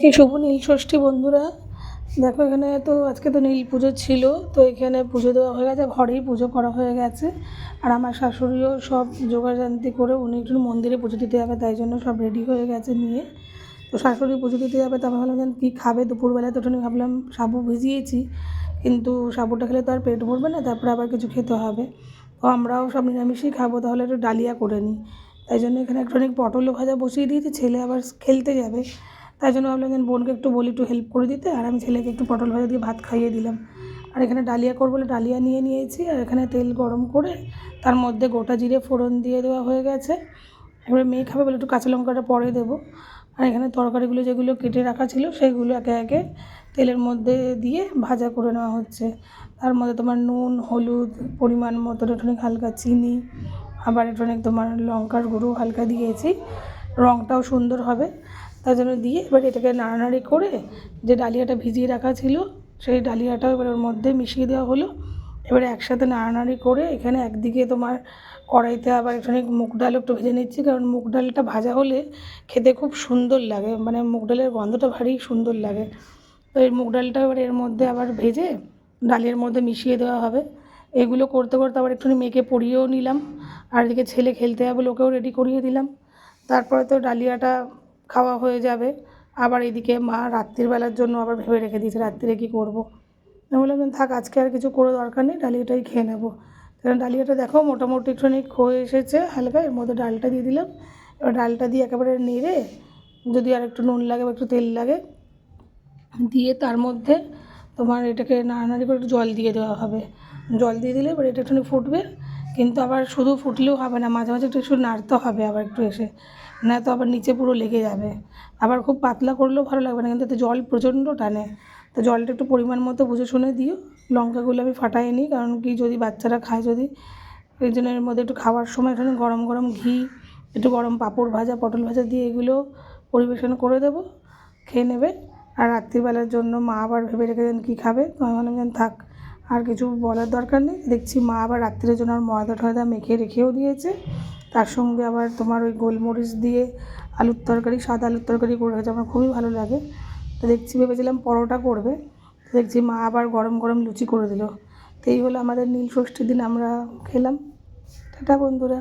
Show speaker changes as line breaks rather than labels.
কি শুভ নীল ষষ্ঠী বন্ধুরা। দেখো এখানে তো আজকে তো নীল পুজো ছিল, তো এখানে পুজো দেওয়া হয়ে গেছে, ঘরেই পুজো করা হয়ে গেছে। আর আমার শাশুড়িও সব জোগাড়জান্তি করে উনি একটু মন্দিরে পুজো দিতে যাবে, তাই জন্য সব রেডি হয়ে গেছে নিয়ে। তো শাশুড়ি পুজো দিতে যাবে, তো আমি ভাবলাম যেন কী খাবে দুপুরবেলায়, তো ওখানে ভাবলাম সাবু ভিজিয়েছি, কিন্তু সাবুটা খেলে তো আর পেট ভরবে না, তারপরে আবার কিছু খেতে হবে। তো আমরাও সব নিরামিষই খাবো, তাহলে একটু ডালিয়া করে নিই। তাই জন্য এখানে একটুখানি পটলও ভাজা বসিয়ে দিয়েছি, ছেলে আবার খেলতে যাবে, তাই জন্য ভাবলাম যেন বোনকে একটু বলি একটু হেল্প করে দিতে, আর আমি ছেলেকে একটু পটল ভাজা দিয়ে ভাত খাইয়ে দিলাম। আর এখানে ডালিয়া করবো বলে ডালিয়া নিয়ে নিয়েছি, আর এখানে তেল গরম করে তার মধ্যে গোটা জিরে ফোড়ন দিয়ে দেওয়া হয়ে গেছে। এবারে মেয়ে খাবে বলে একটু কাঁচা লঙ্কাটা পরে দেবো। আর এখানে তরকারিগুলো যেগুলো কেটে রাখা ছিল সেগুলো একে একে তেলের মধ্যে দিয়ে ভাজা করে নেওয়া হচ্ছে। তার মধ্যে তোমার নুন, হলুদ, পরিমাণ মতো একটুখানি হালকা চিনি, আবার একটুখানি তোমার লঙ্কার গুঁড়ো হালকা দিয়েছি, রঙটাও সুন্দর হবে তার জন্য দিয়ে এবার এটাকে নাড়ানাড়ি করে যে ডালিয়াটা ভিজিয়ে রাখা ছিল সেই ডালিয়াটাও এবার ওর মধ্যে মিশিয়ে দেওয়া হলো। এবারে একসাথে নাড়ানাড়ি করে এখানে একদিকে তোমার কড়াইতে আবার একটুখানি মুগ ডাল একটু ভেজে নিচ্ছি, কারণ মুগ ডালটা ভাজা হলে খেতে খুব সুন্দর লাগে, মানে মুগ ডালের গন্ধটা ভারী সুন্দর লাগে। তো এই মুগ ডালটা এবার এর মধ্যে আবার ভেজে ডালের মধ্যে মিশিয়ে দেওয়া হবে। এগুলো করতে করতে আবার একটুখানি মেয়েকে পরিয়েও নিলাম, আর এদিকে ছেলে খেলতে যাবে ওকেও রেডি করিয়ে দিলাম। তারপরে তো ডালিয়াটা খাওয়া হয়ে যাবে। আবার এদিকে মা রাত্রির বেলার জন্য আবার ভেবে রেখে দিয়েছে রাত্রিরে কী করবো। আমি বললাম থাক আজকে আর কিছু করে দরকার নেই, ডালিয়াটাই খেয়ে নেবো। কারণ ডালিয়াটা দেখো মোটামুটি একটুখানি ক্ষয়ে এসেছে হালকা, এর মধ্যে ডালটা দিয়ে দিলাম। এবার ডালটা দিয়ে একেবারে নেড়ে, যদি আর একটু নুন লাগে বা একটু তেল লাগে দিয়ে তার মধ্যে তোমার এটাকে নাড়ানাড়ি করে একটু জল দিয়ে দেওয়া হবে। জল দিয়ে দিলে এবার এটা একটুখানি ফুটবে, কিন্তু আবার শুধু ফুটলেও হবে না, মাঝে মাঝে একটু একটু নাড়তে হবে আবার একটু এসে, না তো আবার নিচে পুরো লেগে যাবে। আবার খুব পাতলা করলেও ভালো লাগবে না, কিন্তু এতে জল প্রচণ্ড টানে। তো জলটা একটু পরিমাণ মতো বুঝে শুনে দিও। লঙ্কাগুলো আমি ফাটাই নিই, কারণ কি যদি বাচ্চারা খায় যদি, এই জন্য এর মধ্যে একটু খাওয়ার সময় এখানে গরম গরম ঘি, একটু গরম পাঁপড় ভাজা, পটল ভাজা দিয়ে এগুলো পরিবেশন করে দেবো, খেয়ে নেবে। আর রাত্রিবেলার জন্য মা আবার ভেবে রেখেছেন কী খাবে, তো আমি বললাম যেন থাক আর কিছু বলার দরকার নেই। দেখছি মা আবার রাত্রের জন্য আর ময়দা টয়দা মেখে রেখেও দিয়েছে, তার সঙ্গে আবার তোমার ওই গোলমরিচ দিয়ে আলুর তরকারি, সাদা আলুর তরকারি করে রেখেছে, আমার খুবই ভালো লাগে। তো দেখছি ভেবেছিলাম পরোটা করবে, তো দেখছি মা আবার গরম গরম লুচি করে দিল। তো এই হলো আমাদের নীল ষষ্ঠীর দিন আমরা খেলাম। টাটা বন্ধুরা।